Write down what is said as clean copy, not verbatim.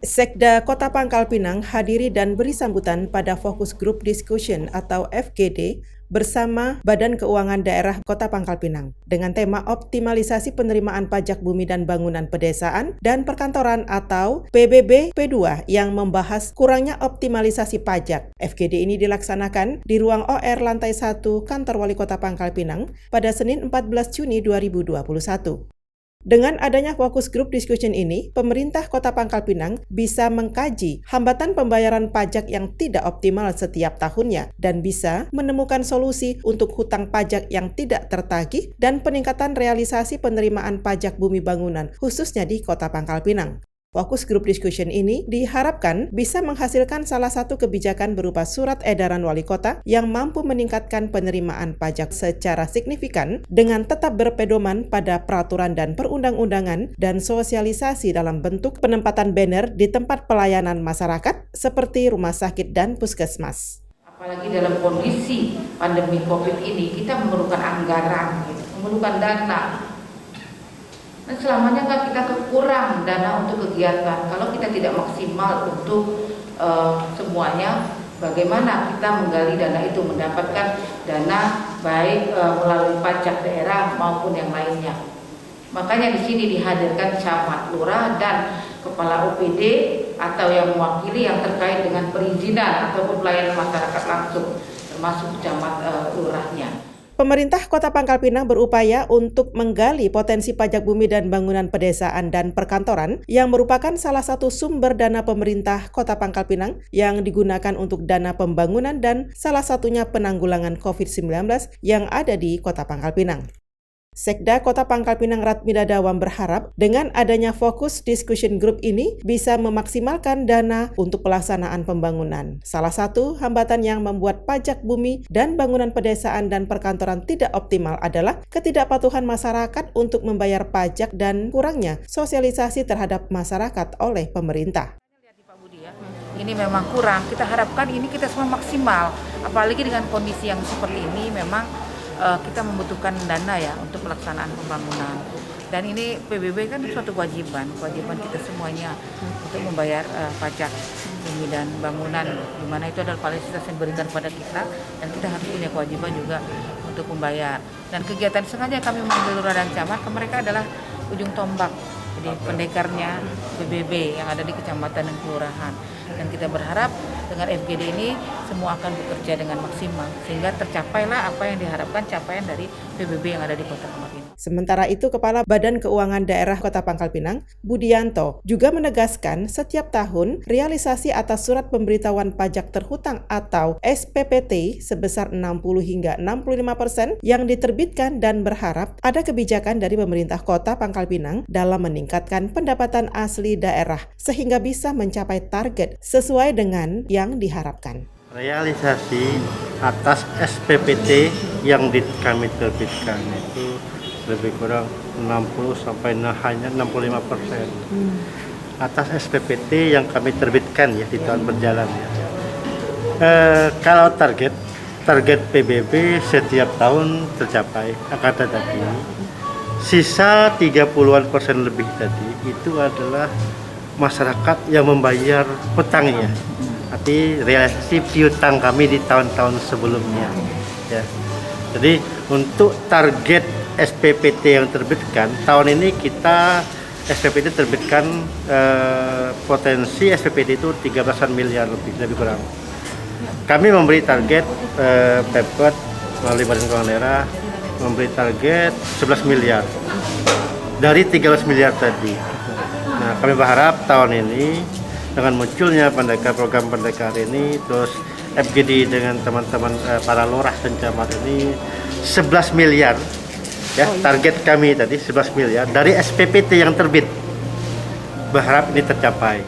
Sekda Kota Pangkal Pinang hadiri dan beri sambutan pada Fokus Group Discussion atau FGD bersama Badan Keuangan Daerah Kota Pangkal Pinang dengan tema optimalisasi penerimaan pajak bumi dan bangunan pedesaan dan perkantoran atau PBB P2 yang membahas kurangnya optimalisasi pajak. FGD ini dilaksanakan di ruang OR lantai 1 Kantor Wali Kota Pangkal Pinang pada Senin 14 Juni 2021. Dengan adanya fokus group discussion ini, pemerintah Kota Pangkal Pinang bisa mengkaji hambatan pembayaran pajak yang tidak optimal setiap tahunnya dan bisa menemukan solusi untuk hutang pajak yang tidak tertagih dan peningkatan realisasi penerimaan pajak bumi bangunan khususnya di Kota Pangkal Pinang. Fokus Group Discussion ini diharapkan bisa menghasilkan salah satu kebijakan berupa surat edaran wali kota yang mampu meningkatkan penerimaan pajak secara signifikan dengan tetap berpedoman pada peraturan dan perundang-undangan dan sosialisasi dalam bentuk penempatan banner di tempat pelayanan masyarakat seperti rumah sakit dan puskesmas. Apalagi dalam kondisi pandemi COVID ini, kita memerlukan anggaran, memerlukan dana. Dan selamanya kan kita kekurang dana untuk kegiatan. Kalau kita tidak maksimal untuk semuanya, bagaimana kita menggali dana itu, mendapatkan dana baik melalui pajak daerah maupun yang lainnya. Makanya di sini dihadirkan camat, lurah, dan kepala OPD atau yang mewakili yang terkait dengan perizinan ataupun pelayanan masyarakat langsung, termasuk camat lurahnya. Pemerintah Kota Pangkal Pinang berupaya untuk menggali potensi pajak bumi dan bangunan pedesaan dan perkantoran yang merupakan salah satu sumber dana pemerintah Kota Pangkal Pinang yang digunakan untuk dana pembangunan dan salah satunya penanggulangan COVID-19 yang ada di Kota Pangkal Pinang. Sekda Kota Pangkal Pinang Radmi Dadawam berharap dengan adanya fokus discussion group ini bisa memaksimalkan dana untuk pelaksanaan pembangunan. Salah satu hambatan yang membuat pajak bumi dan bangunan pedesaan dan perkantoran tidak optimal adalah ketidakpatuhan masyarakat untuk membayar pajak dan kurangnya sosialisasi terhadap masyarakat oleh pemerintah. Ini memang kurang, kita harapkan ini kita semua maksimal, apalagi dengan kondisi yang seperti ini memang kita membutuhkan dana ya untuk pelaksanaan pembangunan. Dan ini PBB kan suatu kewajiban kita semuanya untuk membayar pajak bumi dan bangunan, di mana itu adalah fasilitas yang diberikan pada kita dan kita harus punya kewajiban juga untuk membayar. Dan kegiatan sengaja kami memanggil lurah dan camat, mereka adalah ujung tombak, jadi pendekarnya PBB yang ada di kecamatan dan kelurahan. Dan kita berharap dengan FGD ini semua akan bekerja dengan maksimal sehingga tercapailah apa yang diharapkan capaian dari PBB yang ada di Kota Pangkal Pinang. Sementara itu, Kepala Badan Keuangan Daerah Kota Pangkal Pinang, Budianto, juga menegaskan setiap tahun realisasi atas surat pemberitahuan pajak terhutang atau SPPT sebesar 60 hingga 65% yang diterbitkan dan berharap ada kebijakan dari pemerintah Kota Pangkal Pinang dalam meningkatkan pendapatan asli daerah sehingga bisa mencapai target sesuai dengan yang diharapkan. Realisasi atas SPPT yang kami terbitkan itu lebih kurang 60 sampai hanya 65%. Atas SPPT yang kami terbitkan ya di tahun berjalan ya. Kalau target PBB setiap tahun tercapai, akan tetapi sisa 30-an% lebih tadi itu adalah masyarakat yang membayar hutangnya. Arti realisasi piutang kami di tahun-tahun sebelumnya ya. Jadi untuk target SPPT yang terbitkan tahun ini kita SPPT terbitkan potensi SPPT itu 13 miliar lebih kurang. Kami memberi target Pemkot melalui Badan Keuangan Daerah memberi target 11 miliar dari 13 miliar tadi. Nah, kami berharap tahun ini dengan munculnya program pendekar ini, terus FGD dengan teman-teman para lurah dan camat ini 11 miliar ya, target kami tadi 11 miliar dari SPPT yang terbit, berharap ini tercapai.